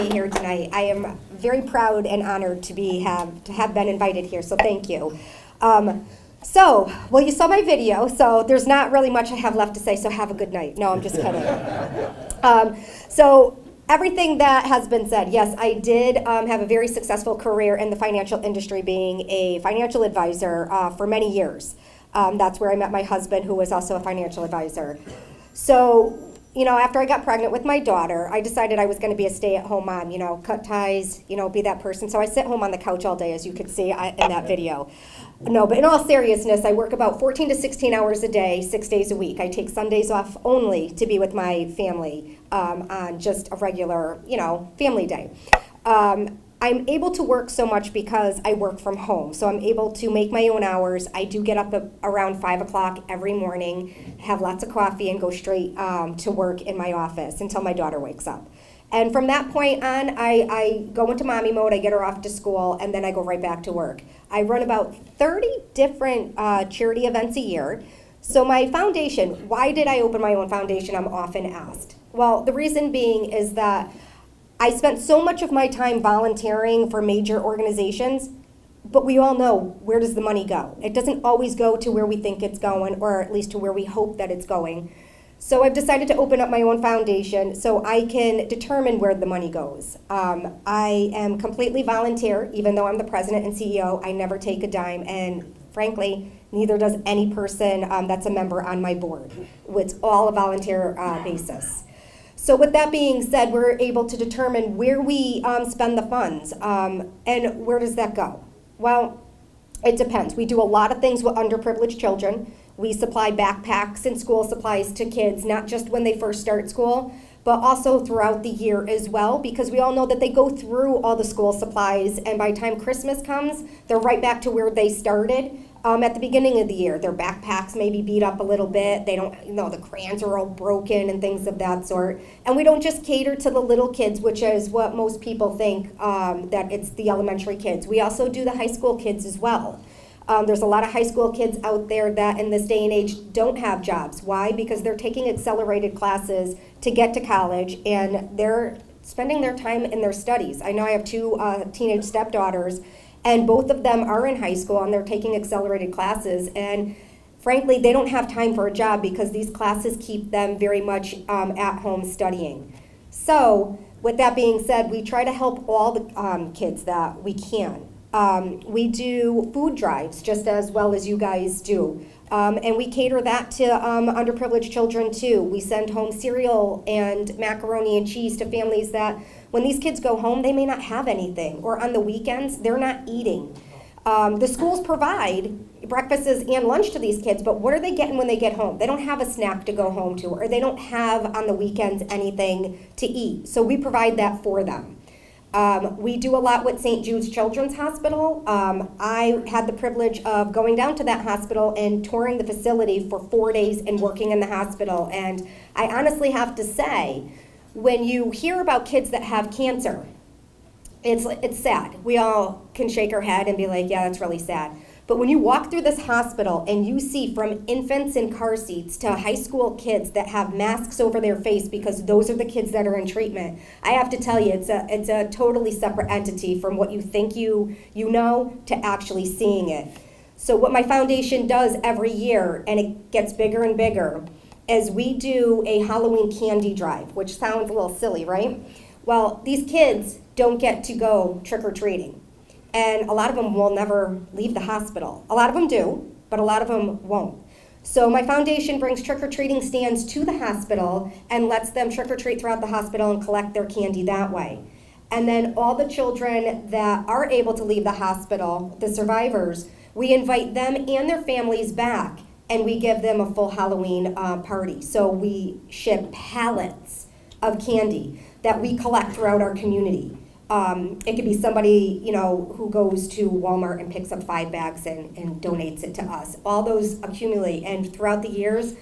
me here tonight. I am very proud and honored to have been invited here, so thank you. Well, you saw my video, so there's not really much I have left to say, so have a good night. No, I'm just kidding. So everything that has been said, yes, I did have a very successful career in the financial industry, being a financial advisor for many years. That's where I met my husband, who was also a financial advisor. So, after I got pregnant with my daughter, I decided I was going to be a stay-at-home mom, cut ties, be that person. So I sit home on the couch all day, as you could see in that video. No, but in all seriousness, I work about 14 to 16 hours a day, 6 days a week. I take Sundays off only to be with my family on just a regular, family day. I'm able to work so much because I work from home, so I'm able to make my own hours. I do get up around 5 o'clock every morning, have lots of coffee, and go straight to work in my office until my daughter wakes up. And from that point on, I go into mommy mode, I get her off to school, and then I go right back to work. I run about 30 different charity events a year. So my foundation, why did I open my own foundation, I'm often asked. Well, the reason being is that I spent so much of my time volunteering for major organizations, but we all know, where does the money go? It doesn't always go to where we think it's going, or at least to where we hope that it's going. So I've decided to open up my own foundation so I can determine where the money goes. I am completely volunteer, even though I'm the president and CEO. I never take a dime, and frankly, neither does any person that's a member on my board. It's all a volunteer basis. So with that being said, we're able to determine where we spend the funds, and where does that go? Well, it depends. We do a lot of things with underprivileged children. We supply backpacks and school supplies to kids, not just when they first start school, but also throughout the year as well, because we all know that they go through all the school supplies, and by the time Christmas comes, they're right back to where they started at the beginning of the year. Their backpacks may be beat up a little bit. They don't, the crayons are all broken and things of that sort. And we don't just cater to the little kids, which is what most people think, that it's the elementary kids. We also do the high school kids as well. There's a lot of high school kids out there that in this day and age don't have jobs. Why? Because they're taking accelerated classes to get to college, and they're spending their time in their studies. I know I have two teenage stepdaughters, and both of them are in high school, and they're taking accelerated classes. And frankly, they don't have time for a job because these classes keep them very much at home studying. So with that being said, we try to help all the kids that we can. We do food drives just as well as you guys do. And we cater that to underprivileged children too. We send home cereal and macaroni and cheese to families that when these kids go home, they may not have anything, or on the weekends, they're not eating. The schools provide breakfasts and lunch to these kids, but what are they getting when they get home? They don't have a snack to go home to, or they don't have on the weekends anything to eat. So we provide that for them. We do a lot with St. Jude's Children's Hospital. I had the privilege of going down to that hospital and touring the facility for 4 days and working in the hospital. And I honestly have to say, when you hear about kids that have cancer, it's sad. We all can shake our head and be like, yeah, that's really sad. But when you walk through this hospital and you see from infants in car seats to high school kids that have masks over their face because those are the kids that are in treatment, I have to tell you, it's a totally separate entity from what you think you know to actually seeing it. So what my foundation does every year, and it gets bigger and bigger, is we do a Halloween candy drive, which sounds a little silly, right? Well, these kids don't get to go trick-or-treating. And a lot of them will never leave the hospital. A lot of them do, but a lot of them won't. So my foundation brings trick-or-treating stands to the hospital and lets them trick-or-treat throughout the hospital and collect their candy that way. And then all the children that are able to leave the hospital, the survivors, we invite them and their families back, and we give them a full Halloween party. So we ship pallets of candy that we collect throughout our community. It could be somebody, who goes to Walmart and picks up 5 bags and donates it to us. All those accumulate, and throughout the years,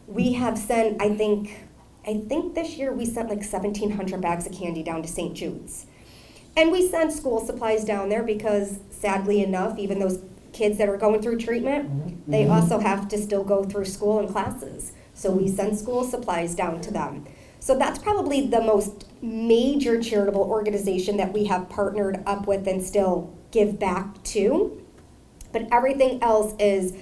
we have sent, I think this year we sent like 1,700 bags of candy down to St. Jude's. And we send school supplies down there because, sadly enough, even those kids that are going through treatment, they also have to still go through school and classes. So we send school supplies down to them. So that's probably the most major charitable organization that we have partnered up with and still give back to. But everything else is,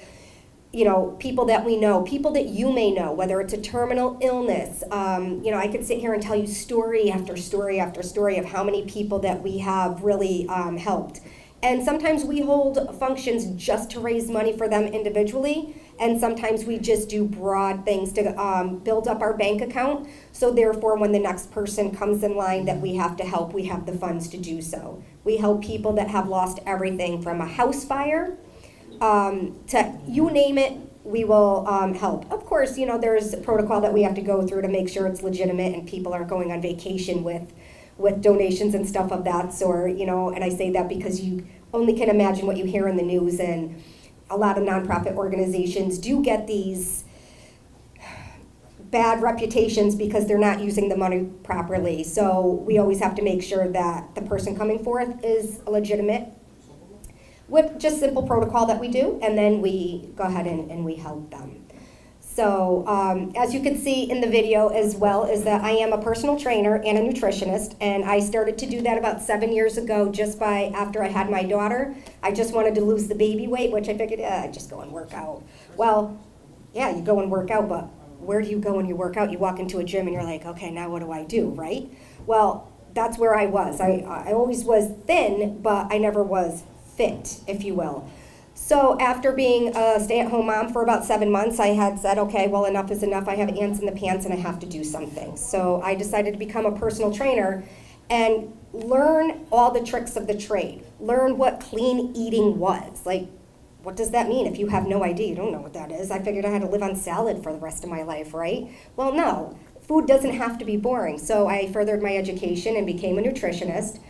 you know, people that we know, people that you may know, whether it's a terminal illness. You know, I could sit here and tell you story after story after story of how many people that we have really helped. And sometimes we hold functions just to raise money for them individually, and sometimes we just do broad things to build up our bank account. So therefore, when the next person comes in line that we have to help, we have the funds to do so. We help people that have lost everything from a house fire to you name it, we will help. Of course, you know, there's protocol that we have to go through to make sure it's legitimate and people aren't going on vacation with donations and stuff of that sort, you know, and I say that because you only can imagine what you hear in the news, and a lot of nonprofit organizations do get these bad reputations because they're not using the money properly. So we always have to make sure that the person coming forth is legitimate with just simple protocol that we do, and then we go ahead and we help them. So as you can see in the video as well, is that I am a personal trainer and a nutritionist, and I started to do that about 7 years ago just by after I had my daughter. I just wanted to lose the baby weight, which I figured, I'd just go and work out. Well, yeah, you go and work out, but where do you go when you work out? You walk into a gym and you're like, okay, now what do I do, right? Well, that's where I was. I always was thin, but I never was fit, if you will. So after being a stay-at-home mom for about 7 months, I had said, okay, well, enough is enough. I have ants in the pants and I have to do something. So I decided to become a personal trainer and learn all the tricks of the trade. Learn what clean eating was. Like, what does that mean? If you have no idea, you don't know what that is. I figured I had to live on salad for the rest of my life, right? Well, no. Food doesn't have to be boring. So I furthered my education and became a nutritionist.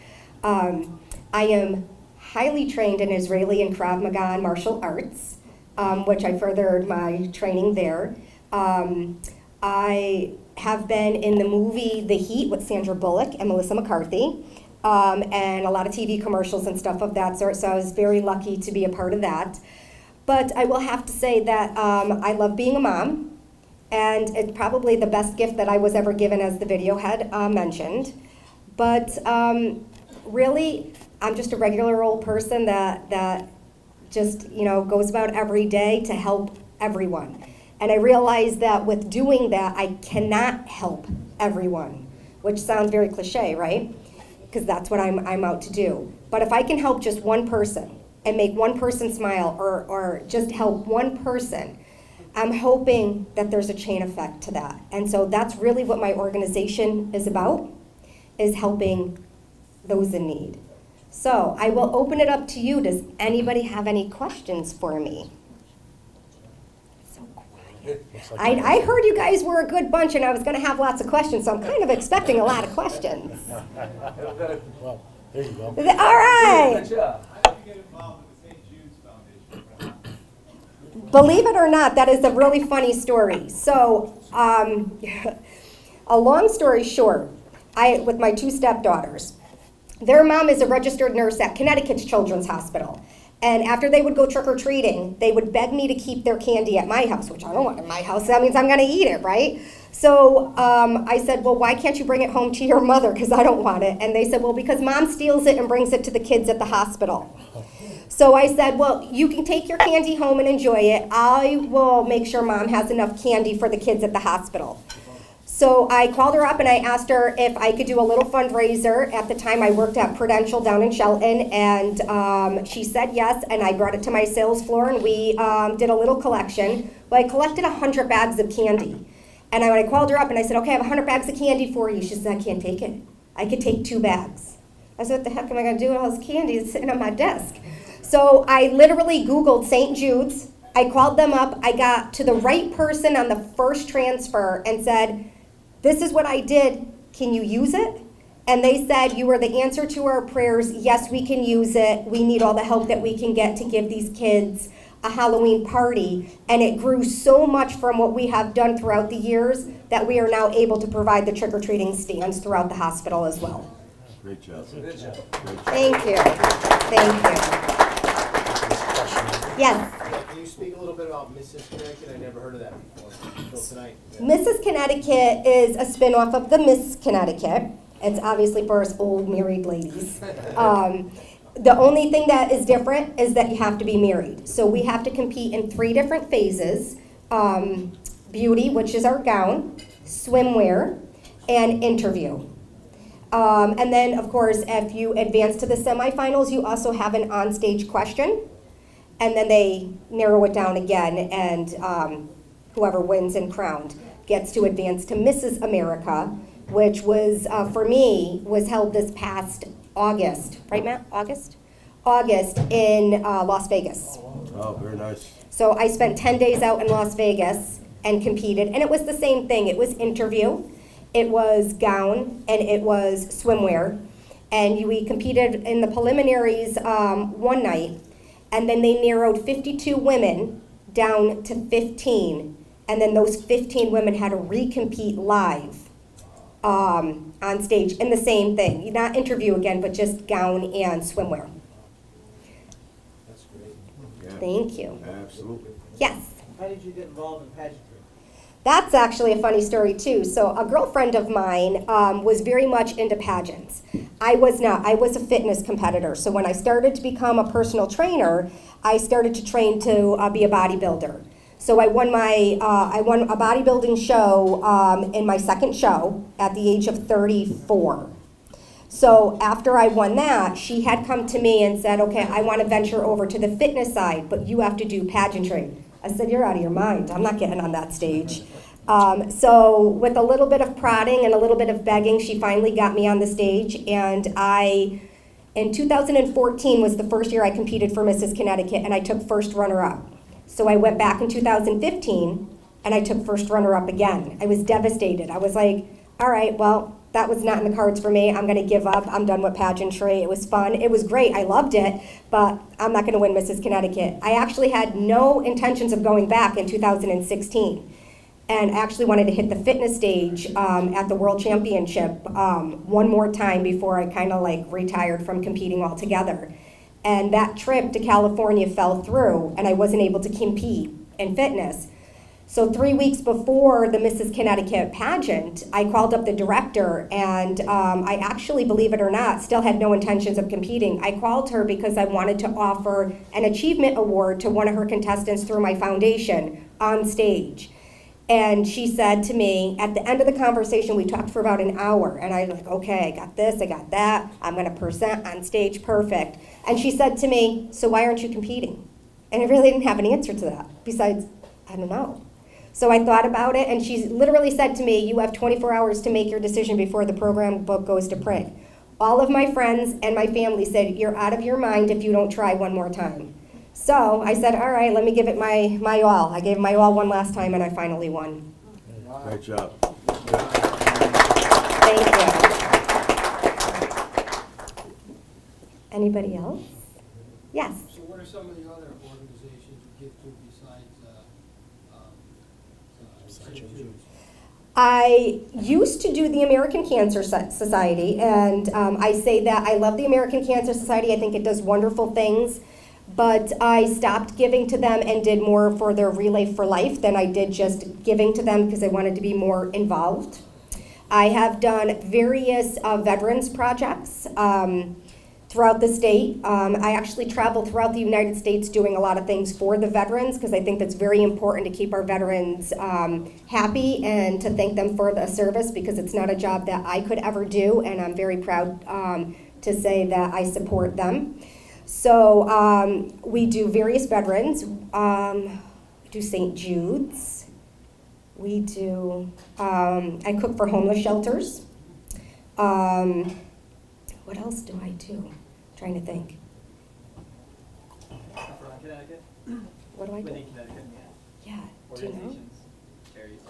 I am highly trained in Israeli and Krav Maga and martial arts, which I furthered my training there. I have been in the movie The Heat with Sandra Bullock and Melissa McCarthy, and a lot of TV commercials and stuff of that sort, so I was very lucky to be a part of that. But I will have to say that I love being a mom, and it's probably the best gift that I was ever given, as the video had mentioned. But really, I'm just a regular old person that just, you know, goes about every day to help everyone. And I realize that with doing that, I cannot help everyone, which sounds very cliche, right? Because that's what I'm out to do. But if I can help just one person and make one person smile, or just help one person, I'm hoping that there's a chain effect to that. And so that's really what my organization is about, is helping those in need. So I will open it up to you. Does anybody have any questions for me? So quiet. I heard you guys were a good bunch, and I was going to have lots of questions, so I'm kind of expecting a lot of questions. Well, there you go. All right. Good job. How did you get involved with the St. Jude's Foundation? Believe it or not, that is a really funny story. So, a long story short, with my two stepdaughters, their mom is a registered nurse at Connecticut's Children's Hospital. And after they would go trick-or-treating, they would beg me to keep their candy at my house, which I don't want in my house. That means I'm going to eat it, right? So I said, well, why can't you bring it home to your mother? Because I don't want it. And they said, well, because Mom steals it and brings it to the kids at the hospital. So I said, well, you can take your candy home and enjoy it. I will make sure Mom has enough candy for the kids at the hospital. So I called her up and I asked her if I could do a little fundraiser. At the time, I worked at Prudential down in Shelton, and she said yes, and I brought it to my sales floor, and we did a little collection. Well, I collected 100 bags of candy. And when I called her up and I said, okay, I have 100 bags of candy for you. She said, I can't take it. I could take 2 bags. I said, what the heck am I going to do with all this candy that's sitting on my desk? So I literally Googled St. Jude's. I called them up. I got to the right person on the first transfer and said, this is what I did. Can you use it? And they said, you are the answer to our prayers. Yes, we can use it. We need all the help that we can get to give these kids a Halloween party. And it grew so much from what we have done throughout the years that we are now able to provide the trick-or-treating stands throughout the hospital as well. Great job. Good job. Thank you. Thank you. Yes. Can you speak a little bit about Mrs. Connecticut? I never heard of that before until tonight. Mrs. Connecticut is a spin-off of the Miss Connecticut. It's obviously for us old married ladies. The only thing that is different is that you have to be married. So we have to compete in 3 different phases. Beauty, which is our gown, swimwear, and interview. And then, of course, if you advance to the semifinals, you also have an onstage question. And then they narrow it down again, and whoever wins and crowned gets to advance to Mrs. America, which was, for me, was held this past August. Right, Matt? August in Las Vegas. Oh, very nice. So I spent 10 days out in Las Vegas and competed, and it was the same thing. It was interview, it was gown, and it was swimwear. And we competed in the preliminaries one night, and then they narrowed 52 women down to 15. And then those 15 women had to recompete live on stage in the same thing. Not interview again, but just gown and swimwear. That's great. Yeah, Thank you. absolutely. Yes. How did you get involved in pageantry? That's actually a funny story too. So a girlfriend of mine was very much into pageants. I was not. I was a fitness competitor. So when I started to become a personal trainer, I started to train to be a bodybuilder. So I won a bodybuilding show in my second show at the age of 34. So after I won that, she had come to me and said, okay, I want to venture over to the fitness side, but you have to do pageantry. I said, you're out of your mind. I'm not getting on that stage. So with a little bit of prodding and a little bit of begging, she finally got me on the stage. And in 2014 was the first year I competed for Mrs. Connecticut, and I took first runner-up. So I went back in 2015, and I took first runner-up again. I was devastated. I was like, all right, well, that was not in the cards for me. I'm going to give up. I'm done with pageantry. It was fun. It was great. I loved it, but I'm not going to win Mrs. Connecticut. I actually had no intentions of going back in 2016, and actually wanted to hit the fitness stage at the World Championship one more time before I kind of like retired from competing altogether. And that trip to California fell through, and I wasn't able to compete in fitness. So 3 weeks before the Mrs. Connecticut pageant, I called up the director, and I actually, believe it or not, still had no intentions of competing. I called her because I wanted to offer an achievement award to one of her contestants through my foundation on stage. And she said to me, at the end of the conversation, we talked for about an hour, and I was like, okay, I got this, I got that, I'm gonna present on stage, perfect. And she said to me, so why aren't you competing? And I really didn't have an answer to that, besides, I don't know. So I thought about it, and she literally said to me, you have 24 hours to make your decision before the program book goes to print. All of my friends and my family said, you're out of your mind if you don't try one more time. So I said, all right, let me give it my all. I gave my all one last time, and I finally won. Great job. Thank you. Anybody else? Yes. So what are some of the other organizations you give to besides St. Jude's? I used to do the American Cancer Society, and I say that I love the American Cancer Society. I think it does wonderful things, but I stopped giving to them and did more for their Relay for Life than I did just giving to them because I wanted to be more involved. I have done various veterans projects throughout the state. I actually travel throughout the United States doing a lot of things for the veterans because I think that's very important to keep our veterans happy and to thank them for the service because it's not a job that I could ever do, and I'm very proud to say that I support them. So we do various veterans. We do St. Jude's. We do, I cook for homeless shelters. What else do I do? Trying to think. From Connecticut? What do I do? Within Connecticut, yeah. Yeah, do you know? Organizations, charities.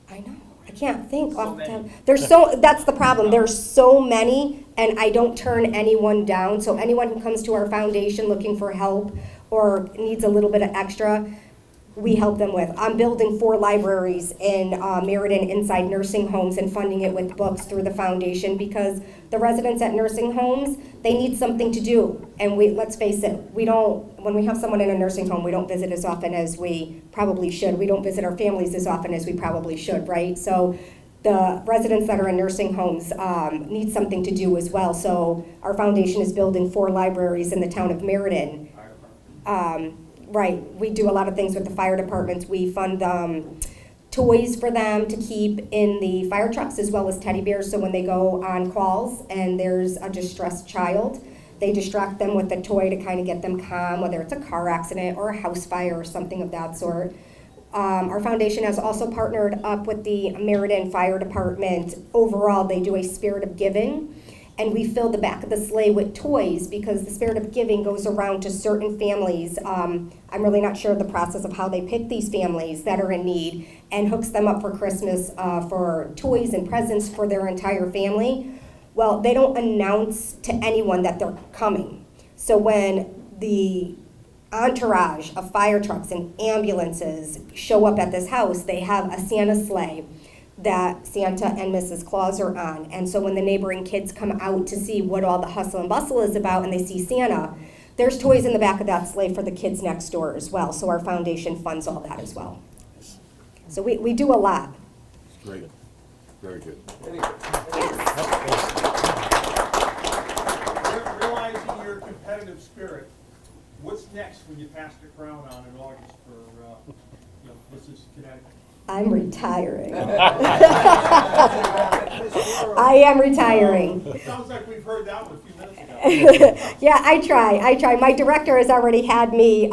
I know. I can't think So off the many. top. There's so, that's the problem. There's so many, and I don't turn anyone down. So anyone who comes to our foundation looking for help or needs a little bit of extra, we help them with. I'm building 4 libraries in Meriden inside nursing homes and funding it with books through the foundation because the residents at nursing homes, they need something to do. And let's face it, when we have someone in a nursing home, we don't visit as often as we probably should. We don't visit our families as often as we probably should, right? So the residents that are in nursing homes need something to do as well. So our foundation is building 4 libraries in the town of Meriden. Right, we do a lot of things with the fire departments. We fund toys for them to keep in the fire trucks as well as teddy bears. So when they go on calls and there's a distressed child, they distract them with a toy to kind of get them calm, whether it's a car accident or a house fire or something of that sort. Our foundation has also partnered up with the Meriden Fire Department. Overall, they do a spirit of giving. And we fill the back of the sleigh with toys because the spirit of giving goes around to certain families. I'm really not sure the process of how they pick these families that are in need and hooks them up for Christmas for toys and presents for their entire family. Well, they don't announce to anyone that they're coming. So when the entourage of fire trucks and ambulances show up at this house, they have a Santa sleigh that Santa and Mrs. Claus are on. And so when the neighboring kids come out to see what all the hustle and bustle is about and they see Santa, there's toys in the back of that sleigh for the kids next door as well. So our foundation funds all that as well. So we do a lot. Great. Very good. Realizing your competitive spirit, what's next when you pass the crown on in August for Mrs. Connecticut? I'm retiring. I am retiring. Sounds like we've heard that one a few minutes ago. Yeah, I try. My director has already had me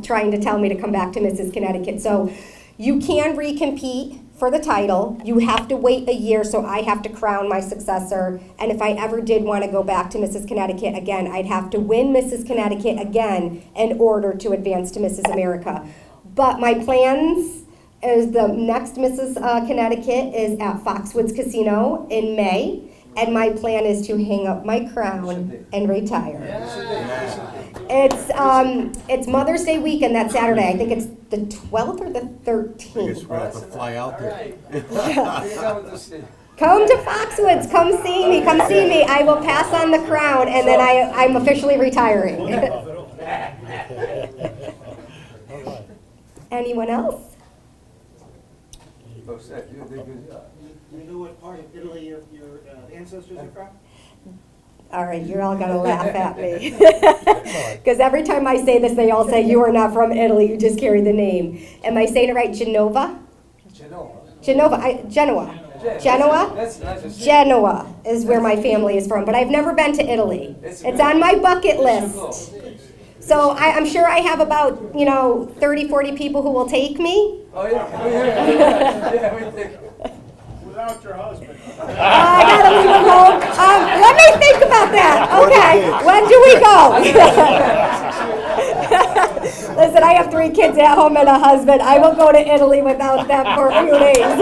trying to tell me to come back to Mrs. Connecticut. So you can recompete for the title. You have to wait a year, so I have to crown my successor. And if I ever did want to go back to Mrs. Connecticut again, I'd have to win Mrs. Connecticut again in order to advance to Mrs. America. But my plans is the next Mrs. Connecticut is at Foxwoods Casino in May, and my plan is to hang up my crown and retire. It's Mother's Day weekend that Saturday. I think it's the 12th or the 13th. I guess we're gonna have to fly out there. Come to Foxwoods. Come see me. Come see me. I will pass on the crown, and then I'm officially retiring. Anyone else? You know what part of Italy your ancestors are from? All right, you're all gonna laugh at me. Because every time I say this, they all say, you are not from Italy, you just carry the name. Am I saying it right? Genoa? Genoa. Genoa is where my family is from, but I've never been to Italy. It's on my bucket list. So I'm sure I have about, 30, 40 people who will take me. Oh, yeah. Without your husband. I gotta leave him home. Let me think about that. Okay, when do we go? Listen, I have 3 kids at home and a husband. I will go to Italy without them for a few days.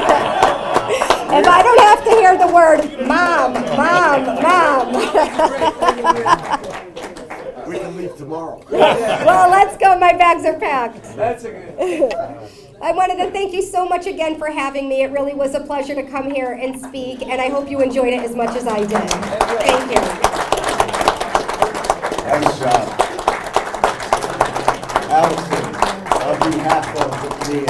If I don't have to hear the word, Mom. We can leave tomorrow. Well, let's go. My bags are packed. That's a good. I wanted to thank you so much again for having me. It really was a pleasure to come here and speak, and I hope you enjoyed it as much as I did. Thank you. Nice job. Allyson, on behalf of me